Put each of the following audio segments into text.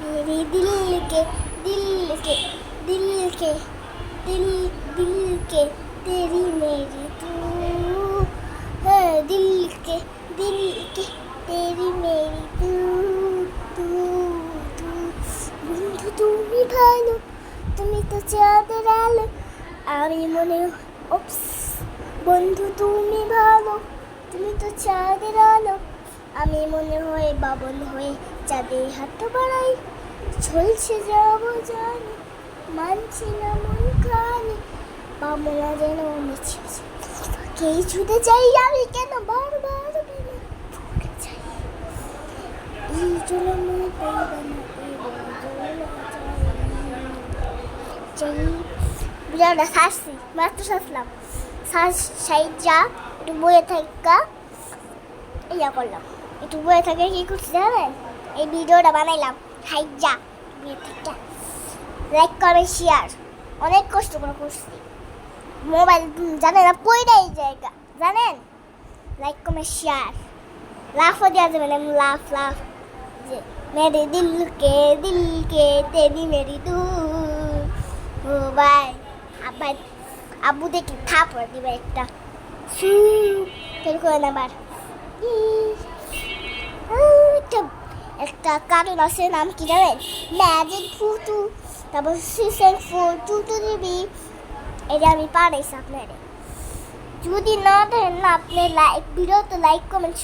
मेरे दिल के दिल के दिल के दिल दिल के तेरी मेरी तू है दिल के तेरी मेरी तू तू तू বন্ধু তুমি ভালো তুমি তো চাঁদের আলো আমি মনে ওপস বন্ধু তুমি ভালো তুমি তো চাঁদের আলো আমি মনে হয় বাবন হয়ে চাঁদে হাত বাড়াই ঝলসে যাবো জানি মানছি না মন খানি বামনা যেন মিছে কে ছুটে চাই আমি কেন বারবার ভুলে যাই এই জন্য পাইবা না ভিডিওটা সারছি মাত্র সারলাম সাইজা একটু বইয়ে থাকা ইয়া করলাম একটু বইয়ে থাকে কি করছি জানেন এই ভিডিওটা বানাইলাম সাইজা বইয়ে থাকা লাইক কমেন্ট শেয়ার অনেক কষ্ট করে করছি মোবাইল জানেন না পয়টাই জায়গা জানেন লাইক কমেন্ট শেয়ার লাফও দেওয়া যাবে না লাফ লাফ যে मेरे दिल के तेरी मेरी तू ओ बाय আব্বু দেখি থাপড় দিবে একটা ফের করে না বার একটা কার্টুন আছে নাম কি জানেন ম্যাজিক ফুটু তারপর সিসেন ফোর টুটু দিবি এটা আমি পারাইছি আপনারে যদি না দেন না আপনি লাইক ভিডিও তো লাইক কমেন্ট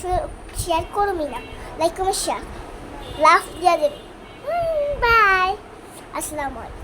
শেয়ার করবি না লাইক কমেন্ট শেয়ার লাভ দিয়া দেবে বাই আসসালামু আলাইকুম